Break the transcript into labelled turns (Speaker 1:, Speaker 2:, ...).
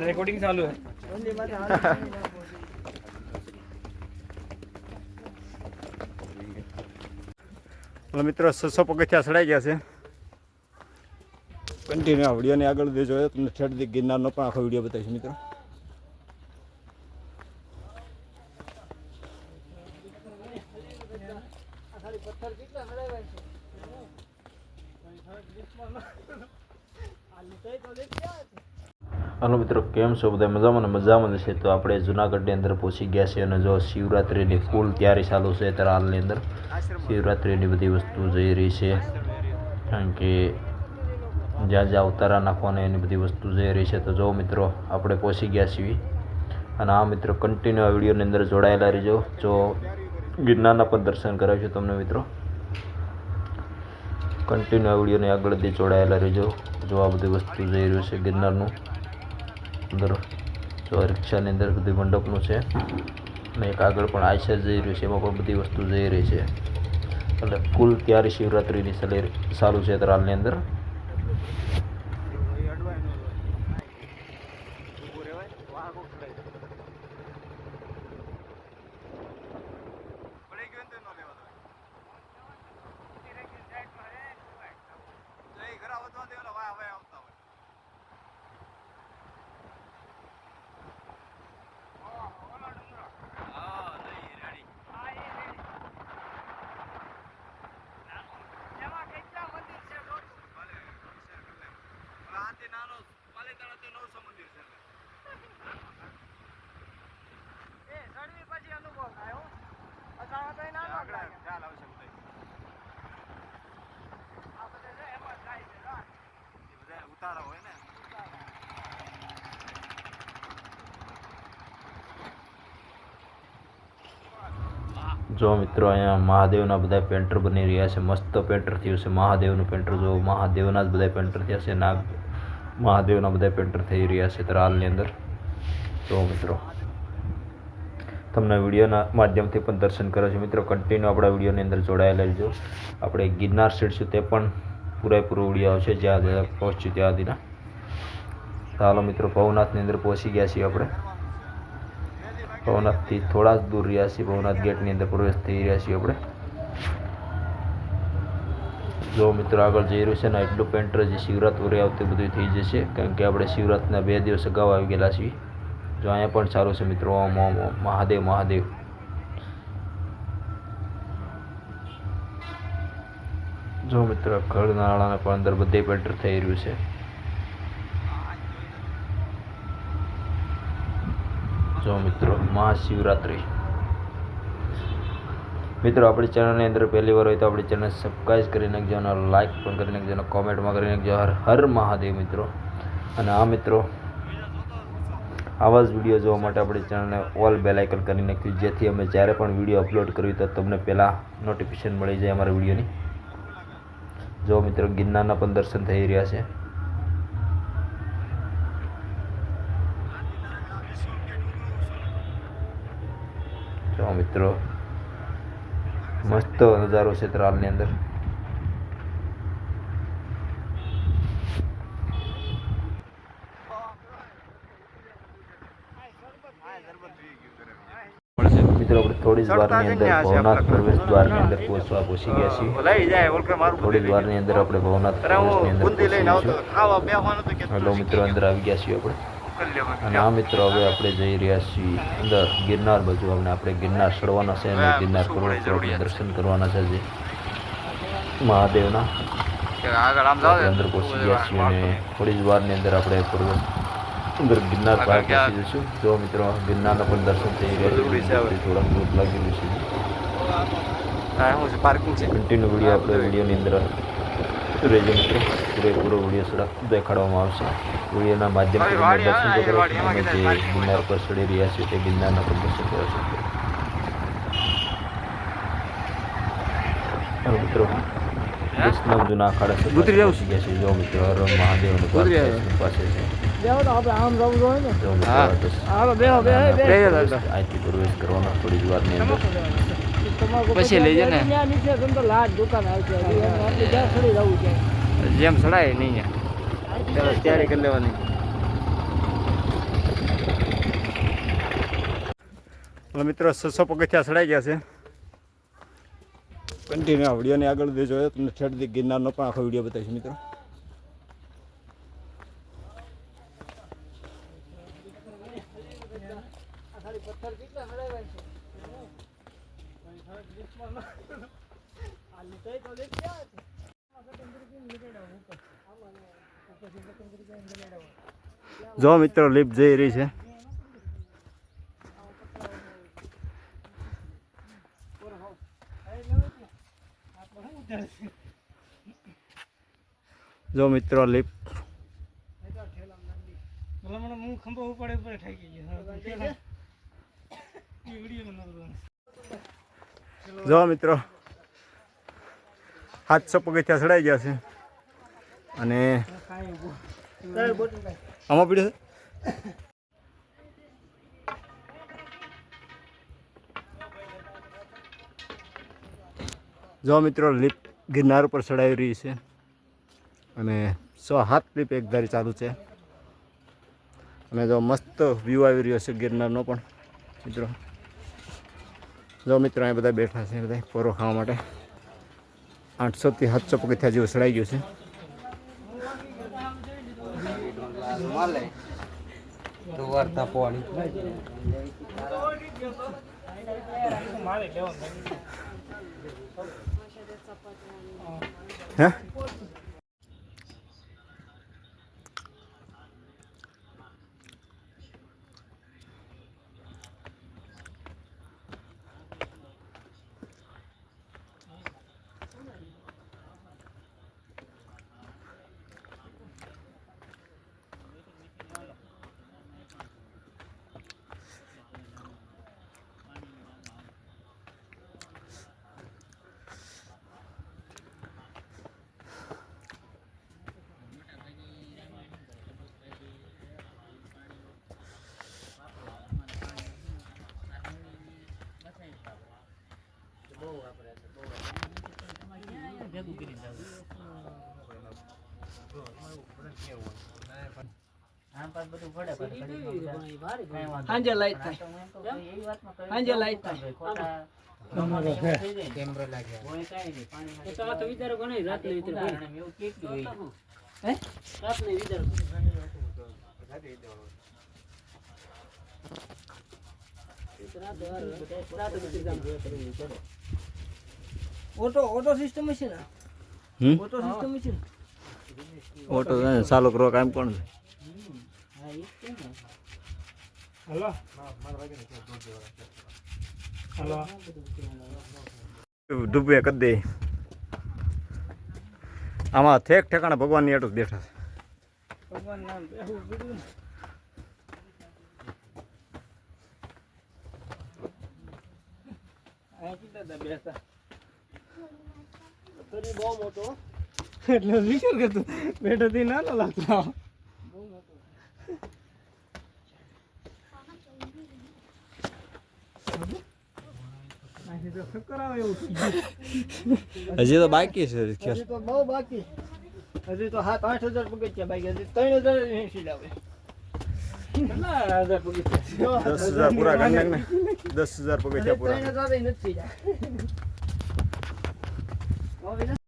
Speaker 1: Recording ચાલુ હે મિત્રો 600 પગથિયા ચડાઈ ગયા છે. કન્ટિન્યુ આ વિડીયોની આગળ દેજો તમને ઠેઠ ગિરનારનો પણ આખો વિડીયો બતાવીશ મિત્રો.
Speaker 2: હાલો મિત્રો, કેમ છો બધા? મજામાં છે. તો આપણે જુનાગઢની અંદર પહોંચી ગયા છીએ અને જો શિવરાત્રિની ફૂલ તૈયારી ચાલુ છે અત્યારે હાલની અંદર. શિવરાત્રિની બધી વસ્તુ જઈ રહી છે, કારણ કે જ્યાં જ્યાં ઉતારા નાખવાના એની બધી વસ્તુ જઈ રહી છે. તો જો મિત્રો આપણે પહોંચી ગયા છીએ અને આ મિત્રો કન્ટિન્યુ આ વિડીયોની અંદર જોડાયેલા રહીજો. જો ગિરનારના પણ દર્શન કરાવીશું તમને મિત્રો. કન્ટિન્યુ આ વિડીયોની આગળ જોડાયેલા રહીજો. જો આ બધી વસ્તુ જઈ રહ્યું છે ગિરનારનું અંદર. જો રિક્ષાની અંદર બધી મંડપનું છે અને એક આગળ પણ આયસર જઈ રહ્યું છે, એમાં પણ બધી વસ્તુ જઈ રહી છે. એટલે ફૂલ તૈયારી શિવરાત્રિની ચાલુ છે હાલની અંદર. જો મિત્રો અહીંયા મહાદેવના બધા પેન્ટર બની રહ્યા છે. મસ્ત પેન્ટર થયું છે મહાદેવનું પેન્ટર. જો મહાદેવના જ બધા પેન્ટર થયા છે. મહાદેવના બધા પેન્ટર થઈ રહ્યા છે હાલની અંદર. તો મિત્રો તમને વિડીયોના માધ્યમથી પણ દર્શન કરો છો મિત્રો. કન્ટિન્યુ આપણા વિડીયોની અંદર જોડાયેલા રહેજો. આપણે ગિરનાર ચડશું તે પણ પૂરેપૂરો વિડીયો આવશે જ્યાં જ્યાં પહોંચ્યું ત્યાં દીના. ચાલો મિત્રો, ભવનાથની અંદર પહોંચી ગયા છીએ આપણે. ભવનાથથી થોડા જ દૂર રહ્યા છીએ. ભવનાથ ગેટની અંદર પ્રવેશ થઈ રહ્યા છીએ આપણે. જો મિત્રો આગળ જઈ રહ્યું છે ને એટલું પેન્ટર જે શિવરાત્રી આવતી બધું થઈ જશે, કારણ કે આપણે શિવરાત્રિના 2 દિવસ અગાઉ આવી ગયેલા છીએ. જો અહીંયા પણ સારું છે મિત્રો. ઓમ ઓમ ઓમ મહાદેવ મહાદેવ. જો મિત્રો ઘરનાળાને પણ અંદર બધે પેન્ટર થઈ રહ્યું છે. જો મિત્રો મહાશિવરાત્રિ. મિત્રો આપણી ચેનલની અંદર પહેલી વાર હોય તો આપણી ચેનલ સબસ્ક્રાઈબ કરી નાખજો અને લાઈક પણ કરી નાખજો અને કોમેન્ટમાં કરી નાખજો હર હર મહાદેવ મિત્રો. અને આ મિત્રો આવા જ વિડીયો જોવા માટે આપણી ચેનલને ઓલ બેલ આઇકન કરી નાખજો, જેથી અમે જ્યારે પણ વિડીયો અપલોડ કરીએ તો તમને પહેલાં નોટિફિકેશન મળી જાય અમારા વિડીયોની. જો મિત્રો ગિરનારના પણ દર્શન થઈ રહ્યા છે. જો મિત્રો મસ્ત નજારો છે ત્રાલની અંદર. મિત્રો આપણે થોડી જ વારની અંદર ભવનાથ પ્રવેશ દ્વારની અંદર પહોંચી ગયા છીએ. થોડી જ વારની અંદર આપણે ભવનાથ પ્રવેશની અંદર હેલો મિત્રો અંદર આવી ગયા છીએ આપણે. અને આ મિત્રો હવે આપણે જઈ રહ્યા છીએ અંદર ગિરનાર બાજુ. આપણે ગિરનાર ચડવાના છે અને ગિરનાર દર્શન કરવાના છે જે મહાદેવના. અંદર પહોંચી ગયા છીએ અને થોડી જ વારની અંદર આપણે અંદર ગિરનાર પાર પહોંચી જઈશું. જો મિત્રો ગિરનારના પણ દર્શન થઈ રહ્યા છે. થોડાક દૂર લાગેલું છે. કન્ટિન્યુ વિડીયો આપણે વિડીયોની અંદર રહેજો મિત્રો. પૂરેપૂરો વિડીયો દેખાડવામાં આવશે. વિડીયોના માધ્યમથી દર્શન કરો અને જે ગિરનાર પર ચડી રહ્યા છે તે ગિરનારના પણ દર્શન કરો છો મિત્રો. વૈષ્ણવ જૂના અખાડા પહોંચી ગયા છે. જો મિત્રો હર મહાદેવ પાસે છે. અહીંથી પ્રવેશ કરવાના થોડી જ વારની અંદર.
Speaker 3: પછી લઈ જાય ને
Speaker 4: ત્યાં નીચે તો લાજ દુકાન આવશે આપણે જ્યાં ચડી જવું છે
Speaker 3: જેમ ચડાય નહીં ચાલો તૈયારી કરી લેવાની.
Speaker 1: મિત્રો 600 પગથિયા ચડાઈ ગયા છે. કન્ટિન્યુ વિડીયોની આગળ દેજો તમને છેડથી ગિરનારનો પણ આખો વિડીયો બતાવીશ મિત્રો. જો મિત્રો લિફ્ટ જઈ રહી છે. જો મિત્રો લિફ્ટ જો મિત્રો 700 પગથિયા ચડાઈ ગયા છે અને આમાં પીડ્યો છે. જો મિત્રો લિફ્ટ ગિરનાર ઉપર ચડાવી રહી છે અને 6-7 લિફ્ટ એક ધારી ચાલુ છે અને જો મસ્ત વ્યૂ આવી રહ્યો છે ગિરનારનો પણ મિત્રો. જો મિત્રો અહીં બધા બેઠા છે બધા પોરો ખાવા માટે. 800 થી 700 પગથિયા જેવું ચડાઈ ગયું છે. હે
Speaker 4: સાંજે લાઈટ થાય સાંજે લાઈટ થાય કેમેરો લાગ્યા તો વિચારો ઘણા રાત ને વિચાર હે રાત ને વિચાર ઓટો સિસ્ટમ છે ને ઓટો સિસ્ટમ છે ને
Speaker 1: ઓટો ચાલુ કરવા કામ કોણ છે?
Speaker 4: હલો હલો
Speaker 1: ડૂબે કરી દે. આમાં ઠેક ઠેકાણા ભગવાનની આટું બેઠા છે.
Speaker 4: ભગવાન નામ બેહું બીડું આ કીધા બેસતા તરી બહુ મોટો એટલે વિચાર કરતો બેઠાથી નાનો લાગતો બહુ મોટો
Speaker 1: હજી તો બાકી છે.
Speaker 4: હજી તો બહુ બાકી હજી તો 7-8 હજાર પગથિયા બાકી હજી 3080 લાવે કેટલા હજાર પગથિયા
Speaker 1: 10,000 પૂરા કરી નાખ ને. 10,000 પગથિયા પૂરા.
Speaker 4: 3000 નથી જાય